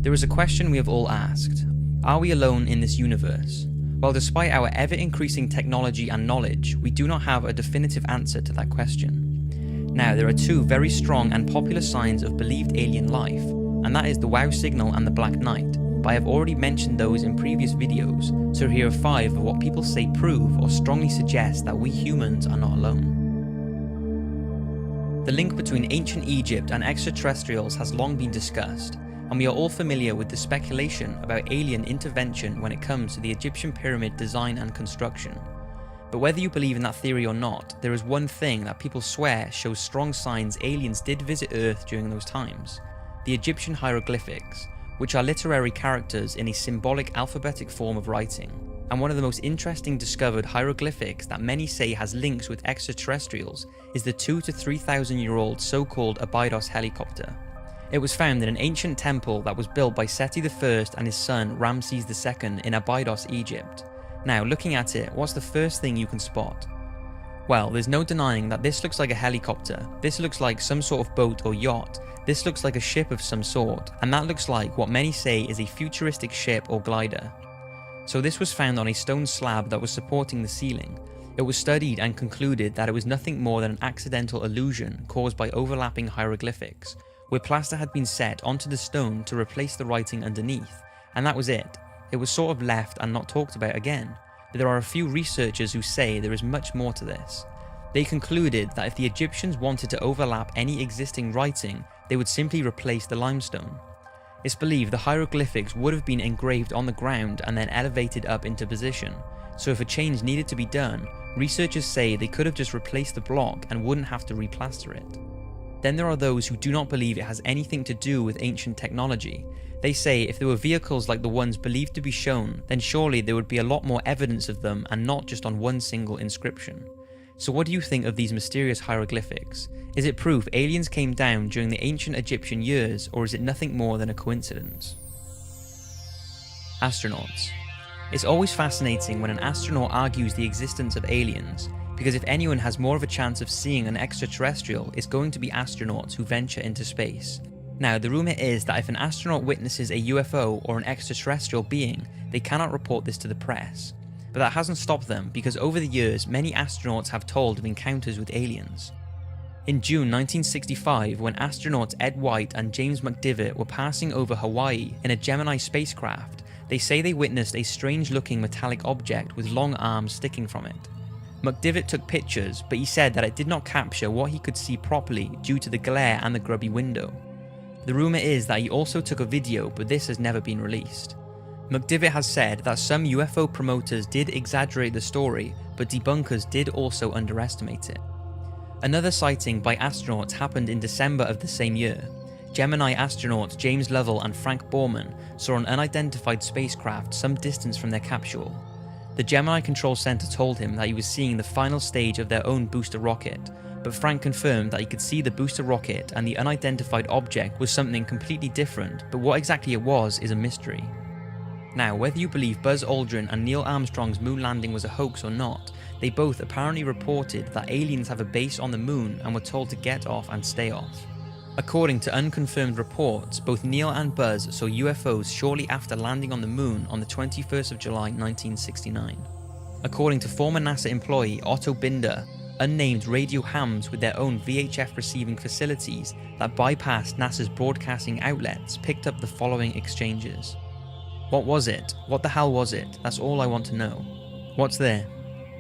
There is a question we have all asked. Are we alone in this universe? Well, despite our ever-increasing technology and knowledge, we do not have a definitive answer to that question. Now, there are two very strong and popular signs of believed alien life, and that is the WOW signal and the Black Knight, but I have already mentioned those in previous videos, so here are 5 of what people say prove or strongly suggest that we humans are not alone. The link between ancient Egypt and extraterrestrials has long been discussed, and we are all familiar with the speculation about alien intervention when it comes to the Egyptian pyramid design and construction. But whether you believe in that theory or not, there is one thing that people swear shows strong signs aliens did visit Earth during those times: the Egyptian hieroglyphics, which are literary characters in a symbolic alphabetic form of writing. And one of the most interesting discovered hieroglyphics that many say has links with extraterrestrials is the 2,000 to 3,000 year old so-called Abydos helicopter. It was found in an ancient temple that was built by Seti I and his son Ramses II in Abydos, Egypt. Now, looking at it, what's the first thing you can spot? Well, there's no denying that this looks like a helicopter, this looks like some sort of boat or yacht, this looks like a ship of some sort, and that looks like what many say is a futuristic ship or glider. So this was found on a stone slab that was supporting the ceiling. It was studied and concluded that it was nothing more than an accidental illusion caused by overlapping hieroglyphics, where plaster had been set onto the stone to replace the writing underneath, and that was it. It was sort of left and not talked about again, but there are a few researchers who say there is much more to this. They concluded that if the Egyptians wanted to overlap any existing writing, they would simply replace the limestone. It's believed the hieroglyphics would have been engraved on the ground and then elevated up into position, so if a change needed to be done, researchers say they could have just replaced the block and wouldn't have to replaster it. Then there are those who do not believe it has anything to do with ancient technology. They say if there were vehicles like the ones believed to be shown, then surely there would be a lot more evidence of them and not just on one single inscription. So what do you think of these mysterious hieroglyphics? Is it proof aliens came down during the ancient Egyptian years, or is it nothing more than a coincidence? Astronauts. It's always fascinating when an astronaut argues the existence of aliens, because if anyone has more of a chance of seeing an extraterrestrial, it's going to be astronauts who venture into space. Now, the rumour is that if an astronaut witnesses a UFO or an extraterrestrial being, they cannot report this to the press. But that hasn't stopped them, because over the years, many astronauts have told of encounters with aliens. In June 1965, when astronauts Ed White and James McDivitt were passing over Hawaii in a Gemini spacecraft, they say they witnessed a strange-looking metallic object with long arms sticking from it. McDivitt took pictures, but he said that it did not capture what he could see properly due to the glare and the grubby window. The rumour is that he also took a video, but this has never been released. McDivitt has said that some UFO promoters did exaggerate the story, but debunkers did also underestimate it. Another sighting by astronauts happened in December of the same year. Gemini astronauts James Lovell and Frank Borman saw an unidentified spacecraft some distance from their capsule. The Gemini Control Center told him that he was seeing the final stage of their own booster rocket, but Frank confirmed that he could see the booster rocket and the unidentified object was something completely different, but what exactly it was is a mystery. Now, whether you believe Buzz Aldrin and Neil Armstrong's moon landing was a hoax or not, they both apparently reported that aliens have a base on the moon and were told to get off and stay off. According to unconfirmed reports, both Neil and Buzz saw UFOs shortly after landing on the moon on the 21st of July 1969. According to former NASA employee Otto Binder, unnamed radio hams with their own VHF receiving facilities that bypassed NASA's broadcasting outlets picked up the following exchanges. What was it? What the hell was it? That's all I want to know. What's there?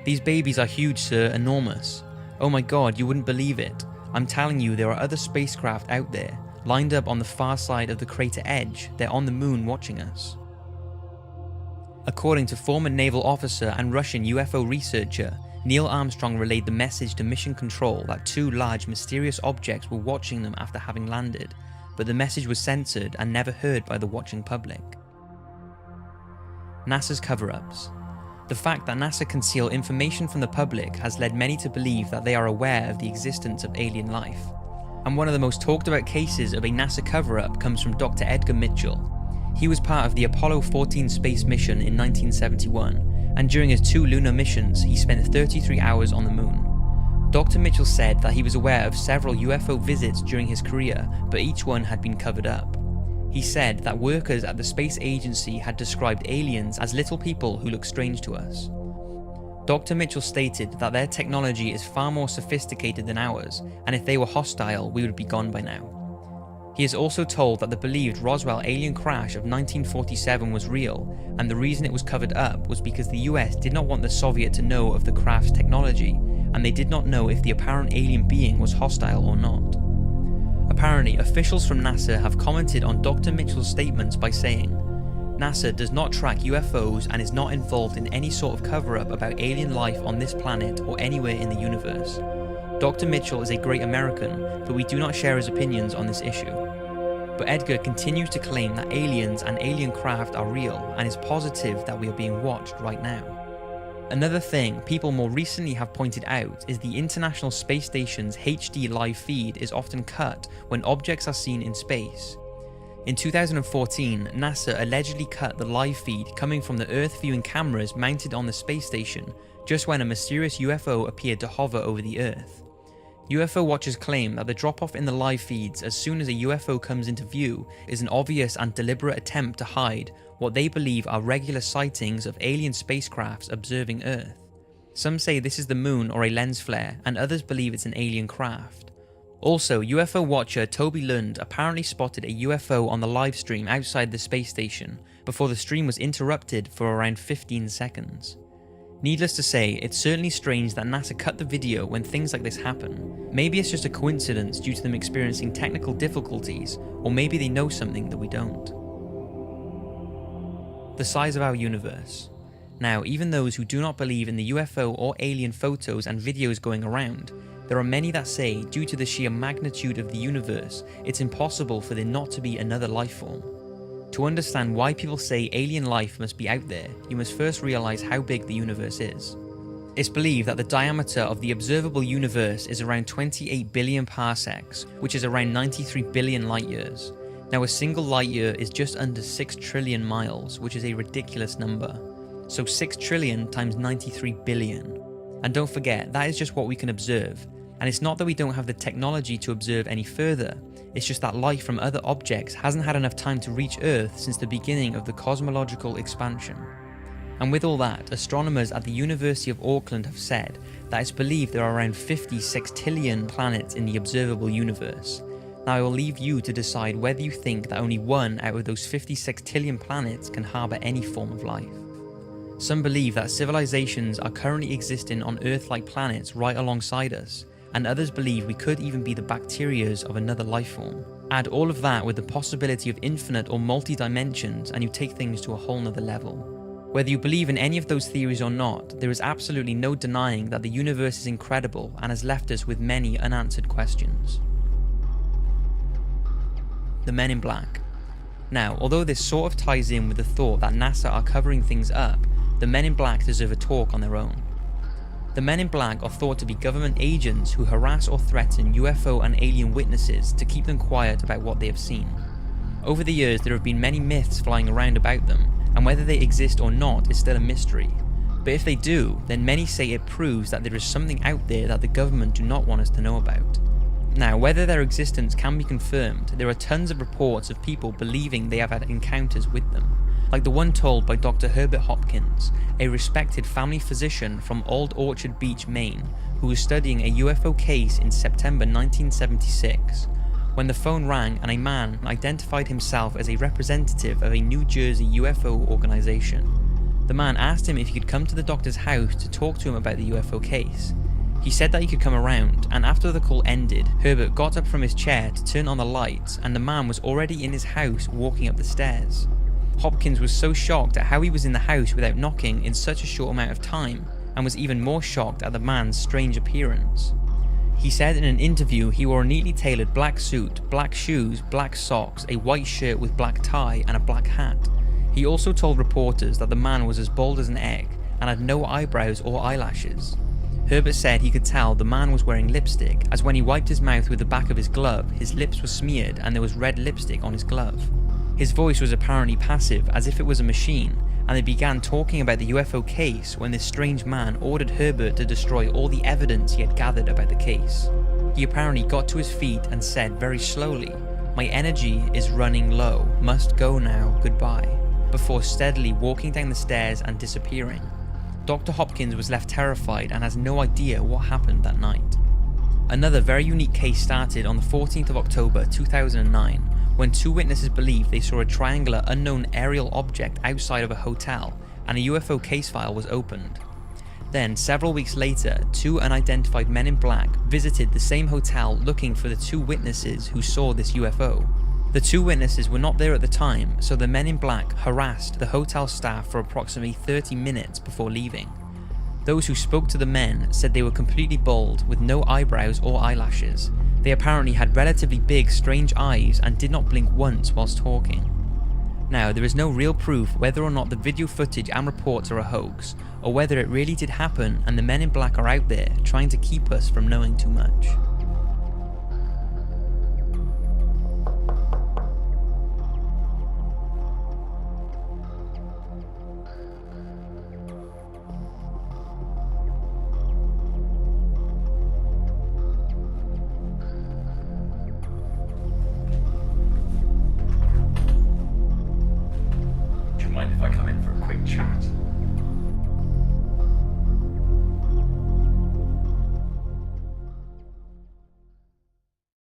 These babies are huge, sir, enormous. Oh my god, you wouldn't believe it. I'm telling you, there are other spacecraft out there, lined up on the far side of the crater edge. They're on the moon watching us. According to former naval officer and Russian UFO researcher, Neil Armstrong relayed the message to Mission Control that 2 large mysterious objects were watching them after having landed, but the message was censored and never heard by the watching public. NASA's cover-ups. The fact that NASA conceal information from the public has led many to believe that they are aware of the existence of alien life. And one of the most talked about cases of a NASA cover-up comes from Dr. Edgar Mitchell. He was part of the Apollo 14 space mission in 1971, and during his 2 lunar missions, he spent 33 hours on the moon. Dr. Mitchell said that he was aware of several UFO visits during his career, but each one had been covered up. He said that workers at the space agency had described aliens as little people who look strange to us. Dr. Mitchell stated that their technology is far more sophisticated than ours, and if they were hostile, we would be gone by now. He is also told that the believed Roswell alien crash of 1947 was real, and the reason it was covered up was because the US did not want the Soviet to know of the craft's technology, and they did not know if the apparent alien being was hostile or not. Apparently, officials from NASA have commented on Dr. Mitchell's statements by saying, NASA does not track UFOs and is not involved in any sort of cover-up about alien life on this planet or anywhere in the universe. Dr. Mitchell is a great American, but we do not share his opinions on this issue. But Edgar continues to claim that aliens and alien craft are real and is positive that we are being watched right now. Another thing people more recently have pointed out is the International Space Station's HD live feed is often cut when objects are seen in space. In 2014, NASA allegedly cut the live feed coming from the Earth viewing cameras mounted on the space station just when a mysterious UFO appeared to hover over the Earth. UFO watchers claim that the drop-off in the live feeds as soon as a UFO comes into view is an obvious and deliberate attempt to hide what they believe are regular sightings of alien spacecrafts observing Earth. Some say this is the moon or a lens flare, and others believe it's an alien craft. Also, UFO watcher Toby Lund apparently spotted a UFO on the live stream outside the space station before the stream was interrupted for around 15 seconds. Needless to say, it's certainly strange that NASA cut the video when things like this happen. Maybe it's just a coincidence due to them experiencing technical difficulties, or maybe they know something that we don't. The size of our universe. Now, even those who do not believe in the UFO or alien photos and videos going around, there are many that say, due to the sheer magnitude of the universe, it's impossible for there not to be another life form. To understand why people say alien life must be out there, you must first realize how big the universe is. It's believed that the diameter of the observable universe is around 28 billion parsecs, which is around 93 billion light years. Now, a single light year is just under 6 trillion miles, which is a ridiculous number. So 6 trillion times 93 billion. And don't forget, that is just what we can observe. And it's not that we don't have the technology to observe any further, it's just that life from other objects hasn't had enough time to reach Earth since the beginning of the cosmological expansion. And with all that, astronomers at the University of Auckland have said that it's believed there are around 50 sextillion planets in the observable universe. Now I will leave you to decide whether you think that only one out of those 50 sextillion planets can harbour any form of life. Some believe that civilizations are currently existing on Earth-like planets right alongside us, and others believe we could even be the bacterias of another life form. Add all of that with the possibility of infinite or multi-dimensions and you take things to a whole nother level. Whether you believe in any of those theories or not, there is absolutely no denying that the universe is incredible and has left us with many unanswered questions. The Men in Black. Now, although this sort of ties in with the thought that NASA are covering things up, the Men in Black deserve a talk on their own. The Men in Black are thought to be government agents who harass or threaten UFO and alien witnesses to keep them quiet about what they have seen. Over the years, there have been many myths flying around about them, and whether they exist or not is still a mystery. But if they do, then many say it proves that there is something out there that the government do not want us to know about. Now, whether their existence can be confirmed, there are tons of reports of people believing they have had encounters with them, like the one told by Dr. Herbert Hopkins, a respected family physician from Old Orchard Beach, Maine, who was studying a UFO case in September 1976, when the phone rang and a man identified himself as a representative of a New Jersey UFO organization. The man asked him if he could come to the doctor's house to talk to him about the UFO case. He said that he could come around, and after the call ended, Herbert got up from his chair to turn on the lights, and the man was already in his house walking up the stairs. Hopkins was so shocked at how he was in the house without knocking in such a short amount of time, and was even more shocked at the man's strange appearance. He said in an interview he wore a neatly tailored black suit, black shoes, black socks, a white shirt with black tie, and a black hat. He also told reporters that the man was as bald as an egg, and had no eyebrows or eyelashes. Herbert said he could tell the man was wearing lipstick, as when he wiped his mouth with the back of his glove, his lips were smeared and there was red lipstick on his glove. His voice was apparently passive, as if it was a machine, and they began talking about the UFO case when this strange man ordered Herbert to destroy all the evidence he had gathered about the case. He apparently got to his feet and said very slowly, "My energy is running low, must go now, goodbye," before steadily walking down the stairs and disappearing. Dr. Hopkins was left terrified and has no idea what happened that night. Another very unique case started on the 14th of October 2009, when two witnesses believed they saw a triangular unknown aerial object outside of a hotel, and a UFO case file was opened. Then, several weeks later, two unidentified men in black visited the same hotel looking for the two witnesses who saw this UFO. The two witnesses were not there at the time, so the men in black harassed the hotel staff for approximately 30 minutes before leaving. Those who spoke to the men said they were completely bald with no eyebrows or eyelashes. They apparently had relatively big, strange eyes and did not blink once whilst talking. Now, there is no real proof whether or not the video footage and reports are a hoax, or whether it really did happen and the men in black are out there trying to keep us from knowing too much.